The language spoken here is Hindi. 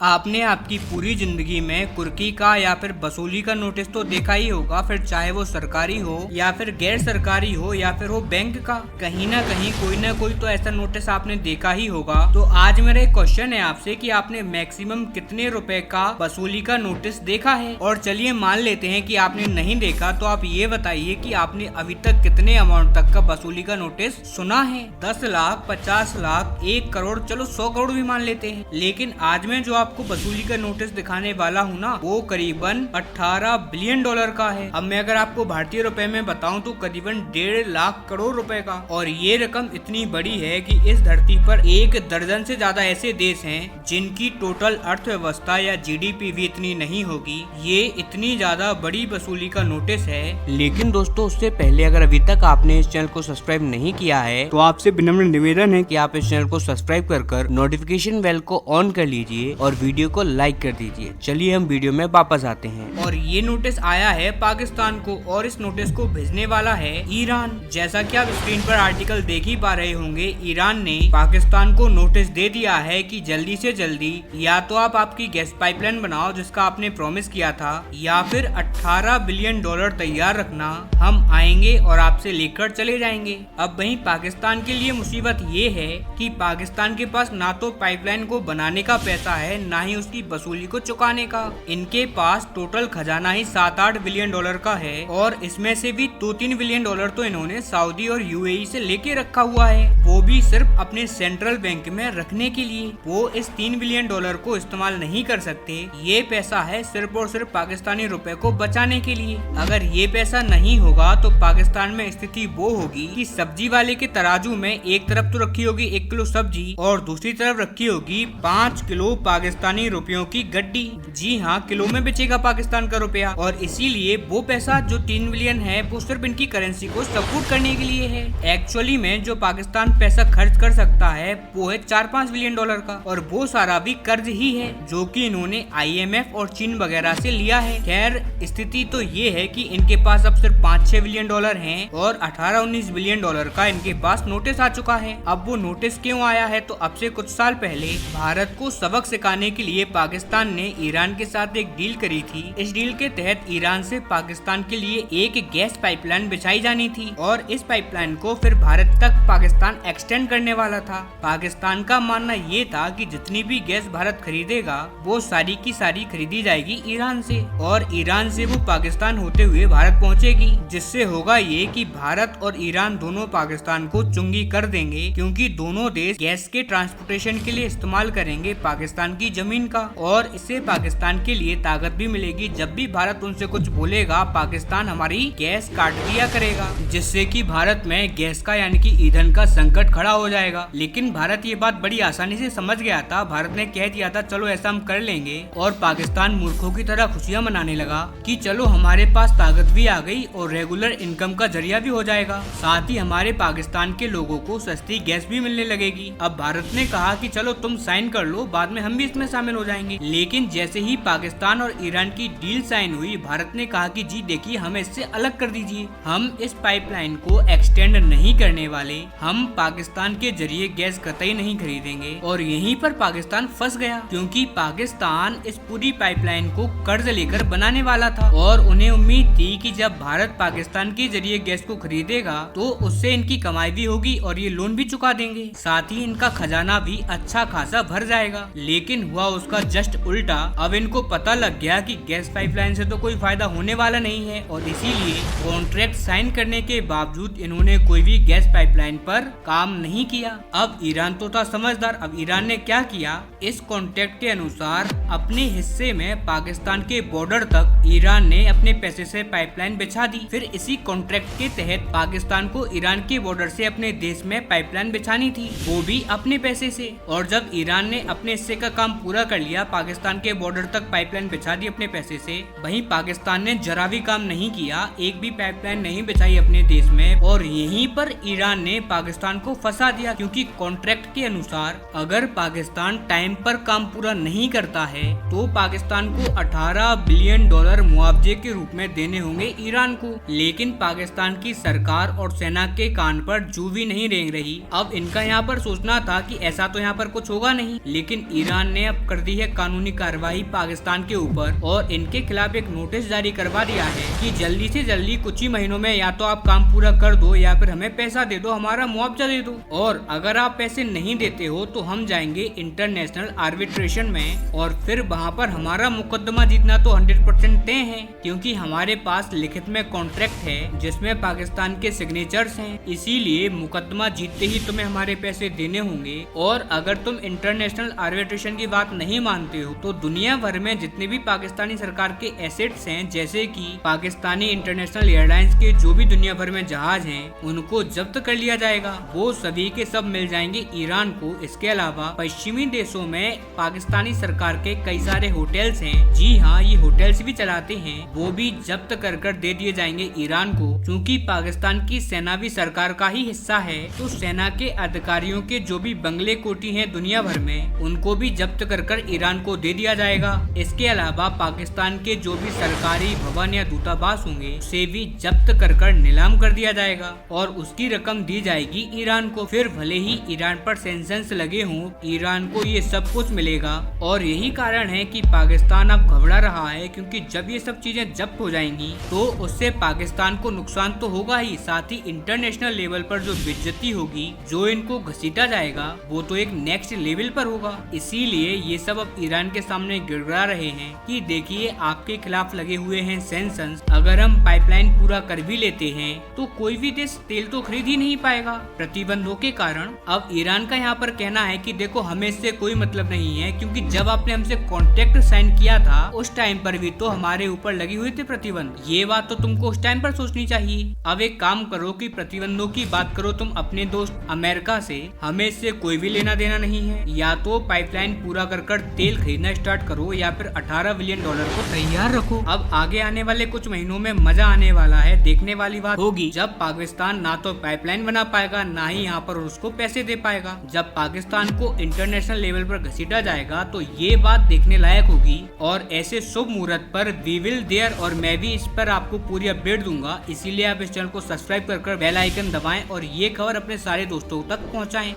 आपने आपकी पूरी जिंदगी में कुर्की का या फिर वसूली का नोटिस तो देखा ही होगा, फिर चाहे वो सरकारी हो या फिर गैर सरकारी हो या फिर हो बैंक का। कहीं ना कोई तो ऐसा नोटिस आपने देखा ही होगा। तो आज मेरा एक क्वेश्चन है आपसे कि आपने मैक्सिमम कितने रुपए का वसूली का नोटिस देखा है। और चलिए मान लेते हैं कि आपने नहीं देखा, तो आप ये बताइए कि आपने अभी तक कितने अमाउंट तक का वसूली का नोटिस सुना है। 10 लाख, 50 लाख, 1 करोड़, चलो 100 करोड़ भी मान लेते हैं। लेकिन आज मैं जो आपको वसूली का नोटिस दिखाने वाला हूँ ना, वो करीबन 18 बिलियन डॉलर का है। अब मैं अगर आपको भारतीय रुपए में बताऊं तो करीबन 1.5 लाख करोड़ रुपए का। और ये रकम इतनी बड़ी है कि इस धरती पर 1 दर्जन से ज्यादा ऐसे देश हैं जिनकी टोटल अर्थव्यवस्था या जीडीपी भी इतनी नहीं होगी। ये इतनी ज्यादा बड़ी वसूली का नोटिस है। लेकिन दोस्तों, उससे पहले अगर अभी तक आपने इस चैनल को सब्सक्राइब नहीं किया है तो आपसे विनम्र निवेदन है कि आप इस चैनल को सब्सक्राइब कर नोटिफिकेशन बेल को ऑन कर लीजिए और वीडियो को लाइक कर दीजिए। चलिए हम वीडियो में वापस आते हैं। और ये नोटिस आया है पाकिस्तान को, और इस नोटिस को भेजने वाला है ईरान। जैसा कि आप स्क्रीन पर आर्टिकल देख ही पा रहे होंगे, ईरान ने पाकिस्तान को नोटिस दे दिया है कि जल्दी से जल्दी या तो आप आपकी गैस पाइपलाइन बनाओ जिसका आपने प्रॉमिस किया था, या फिर 18 बिलियन डॉलर तैयार रखना, हम आएंगे और आपसे लेकर चले जाएंगे। अब वहीं पाकिस्तान के लिए मुसीबत ये है कि पाकिस्तान के पास ना तो पाइपलाइन को बनाने का पैसा है, ना ही उसकी वसूली को चुकाने का। इनके पास टोटल खजाना ही 7-8 बिलियन डॉलर का है, और इसमें से भी 2-3 बिलियन डॉलर तो इन्होंने सऊदी और यूएई से लेके रखा हुआ है, वो भी सिर्फ अपने सेंट्रल बैंक में रखने के लिए। वो इस 3 बिलियन डॉलर को इस्तेमाल नहीं कर सकते। ये पैसा है सिर्फ और सिर्फ पाकिस्तानी रुपए को बचाने के लिए। अगर ये पैसा नहीं होगा तो पाकिस्तान में स्थिति वो होगी कि सब्जी वाले के तराजू में एक तरफ तो रखी होगी 1 किलो सब्जी और दूसरी तरफ रखी होगी 5 किलो पाकिस्तानी रुपयों की गड्डी। जी हाँ, किलो में बेचेगा पाकिस्तान का रुपया। और इसीलिए वो पैसा जो 3 बिलियन है वो सिर्फ इनकी करेंसी को सपोर्ट करने के लिए है। एक्चुअली में जो पाकिस्तान पैसा खर्च कर सकता है वो है 4-5 बिलियन डॉलर का, और वो सारा भी कर्ज ही है जो कि इन्होंने IMF और चीन वगैरह से लिया है। खैर, स्थिति तो ये है कि इनके पास अब सिर्फ 5-6 बिलियन डॉलर हैं और 18-19 बिलियन डॉलर का इनके पास नोटिस आ चुका है। अब वो नोटिस क्यों आया है, तो अब से कुछ साल पहले भारत को सबक सिखाने के लिए पाकिस्तान ने ईरान के साथ एक डील करी थी। इस डील के तहत ईरान से पाकिस्तान के लिए एक गैस पाइपलाइन बिछाई जानी थी, और इस पाइपलाइन को फिर भारत तक पाकिस्तान एक्सटेंड करने वाला था। पाकिस्तान का मानना ये था कि जितनी भी गैस भारत खरीदेगा वो सारी की सारी खरीदी जाएगी ईरान से, और ईरान से वो पाकिस्तान होते हुए भारत पहुंचेगी। जिससे होगा ये कि भारत और ईरान दोनों पाकिस्तान को चुंगी कर देंगे, क्योंकि दोनों देश गैस के ट्रांसपोर्टेशन के लिए इस्तेमाल करेंगे पाकिस्तान की जमीन का। और इससे पाकिस्तान के लिए ताकत भी मिलेगी। जब भी भारत उनसे कुछ बोलेगा, पाकिस्तान हमारी गैस काट दिया करेगा, जिससे कि भारत में गैस का यानी कि ईंधन का संकट खड़ा हो जाएगा। लेकिन भारत ये बात बड़ी आसानी से समझ गया था। भारत ने कह दिया था चलो ऐसा हम कर लेंगे, और पाकिस्तान मूर्खों की तरह खुशियां मनाने लगा कि चलो हमारे पास ताकत भी आ गई और रेगुलर इनकम का जरिया भी हो जाएगा, साथ ही हमारे पाकिस्तान के लोगों को सस्ती गैस भी मिलने लगेगी। अब भारत ने कहा कि चलो तुम साइन कर लो, बाद में हम भी इसमें शामिल हो जाएंगे। लेकिन जैसे ही पाकिस्तान और ईरान की डील साइन हुई, भारत ने कहा कि जी देखिए, हमें इससे अलग कर दीजिए, हम इस पाइपलाइन को एक्सटेंड नहीं करने वाले, हम पाकिस्तान के जरिए गैस कतई नहीं खरीदेंगे। और यहीं पर पाकिस्तान फंस गया, क्योंकि पाकिस्तान इस पूरी पाइपलाइन को कर्ज लेकर बनाने वाला था, और उन्हें उम्मीद थी कि जब भारत पाकिस्तान के जरिए गैस को खरीदेगा तो उससे इनकी कमाई भी होगी और ये लोन भी चुका देंगे, साथ ही इनका खजाना भी अच्छा खासा भर जाएगा। लेकिन हुआ उसका जस्ट उल्टा। अब इनको पता लग गया कि गैस पाइपलाइन से तो कोई फायदा होने वाला नहीं है, और इसीलिए कॉन्ट्रैक्ट साइन करने के बावजूद इन्होंने कोई भी गैस पाइपलाइन पर काम नहीं किया। अब ईरान तो था समझदार। अब ईरान ने क्या किया, इस कॉन्ट्रैक्ट के अनुसार अपने हिस्से में पाकिस्तान के बॉर्डर तक ईरान ने अपने पैसे से पाइपलाइन बिछा दी। फिर इसी कॉन्ट्रैक्ट के तहत पाकिस्तान को ईरान के बॉर्डर से अपने देश में पाइपलाइन बिछानी थी, वो भी अपने पैसे से। और जब ईरान ने अपने हिस्से का काम पूरा कर लिया, पाकिस्तान के बॉर्डर तक पाइपलाइन बिछा दी अपने पैसे से, वहीं पाकिस्तान ने जरा भी काम नहीं किया, एक भी पाइपलाइन नहीं बिछाई अपने देश में। और यहीं पर ईरान ने पाकिस्तान को फंसा दिया, क्योंकि कॉन्ट्रैक्ट के अनुसार अगर पाकिस्तान टाइम पर काम पूरा नहीं करता है तो पाकिस्तान को 18 बिलियन डॉलर मुआवजे के रूप में देने होंगे ईरान को। लेकिन पाकिस्तान की सरकार और सेना के कान पर जू भी नहीं रेंग रही। अब इनका यहाँ पर सोचना था कि ऐसा तो यहाँ पर कुछ होगा नहीं, लेकिन ईरान ने अब कर दी है कानूनी कार्रवाई पाकिस्तान के ऊपर और इनके खिलाफ एक नोटिस जारी करवा दिया है कि जल्दी से जल्दी कुछ ही महीनों में या तो आप काम पूरा कर दो या फिर हमें पैसा दे दो, हमारा मुआवजा दे दो। और अगर आप पैसे नहीं देते हो तो हम जाएंगे इंटरनेशनल आर्बिट्रेशन में और फिर वहाँ पर हमारा मुकदमा जीतना तो 100% तय है, क्योंकि हमारे पास लिखित में कॉन्ट्रैक्ट है जिसमें पाकिस्तान के सिग्नेचर्स हैं। इसीलिए मुकदमा जीतते ही तुम्हें हमारे पैसे देने होंगे। और अगर तुम इंटरनेशनल आर्बिट्रेशन की बात नहीं मानते हो तो दुनिया भर में जितने भी पाकिस्तानी सरकार के एसेट्स हैं, जैसे कि पाकिस्तानी इंटरनेशनल एयरलाइंस के जो भी दुनिया भर में जहाज हैं, उनको जब्त कर लिया जाएगा। वो सभी के सब मिल जाएंगे ईरान को। इसके अलावा पश्चिमी देशों में पाकिस्तानी सरकार के कई सारे होटल्स हैं, जी हाँ ये होटल्स भी चलाते हैं, वो भी जब्त कर दे दिए जाएंगे ईरान को। क्योंकि पाकिस्तान की सेना भी सरकार का ही हिस्सा है, तो सेना के अधिकारियों के जो भी बंगले कोठी हैं दुनिया भर में, उनको भी जब्त कर ईरान को दे दिया जाएगा। इसके अलावा पाकिस्तान के जो भी सरकारी भवन या दूतावास होंगे उसे भी जब्त कर नीलाम कर दिया जाएगा और उसकी रकम दी जाएगी ईरान को। फिर भले ही ईरान पर सैंक्शंस लगे हों, ईरान को ये सब कुछ मिलेगा। और यही कारण है कि पाकिस्तान अब घबरा रहा है, क्योंकि जब ये सब चीजें जब्त हो जाएंगी तो उससे पाकिस्तान को नुकसान तो होगा ही, साथ ही इंटरनेशनल लेवल पर जो बेइज्जती होगी, जो इनको घसीटा जाएगा, वो तो एक नेक्स्ट लेवल पर होगा। इसीलिए ये सब अब ईरान के सामने गिड़गिड़ा रहे हैं कि देखिए आपके खिलाफ लगे हुए हैं सैंक्शंस, अगर हम पाइपलाइन पूरा कर भी लेते हैं तो कोई भी देश तेल तो खरीद ही नहीं पाएगा प्रतिबंधों के कारण। अब ईरान का यहाँ पर कहना है कि देखो हमें इससे कोई मतलब नहीं है, क्योंकि जब आपने हमसे कॉन्ट्रैक्ट साइन किया था उस टाइम पर भी तो हमारे ऊपर लगे हुए थे प्रतिबंध। ये बात तो तुमको उस टाइम पर सोचनी चाहिए। अब एक काम करो कि प्रतिबंधों की बात करो तुम अपने दोस्त अमेरिका से, हमें इससे कोई भी लेना देना नहीं है। या तो पाइपलाइन पूरा कर तेल खरीदना स्टार्ट करो या फिर $18 बिलियन को तैयार रखो। अब आगे आने वाले कुछ महीनों में मजा आने वाला है, देखने वाली बात होगी जब पाकिस्तान ना तो पाइपलाइन बना पाएगा ना ही यहाँ पर उसको पैसे दे पाएगा। जब पाकिस्तान को इंटरनेशनल लेवल पर घसीटा जाएगा तो ये बात देखने लायक होगी। और ऐसे शुभ मुहूर्त पर वी विल देयर और मैं भी इस पर आपको पूरी अपडेट दूंगा। इसीलिए आप इस चैनल को सब्सक्राइब कर बेल आइकन दबाएं और ये खबर अपने सारे दोस्तों तक पहुँचाएं।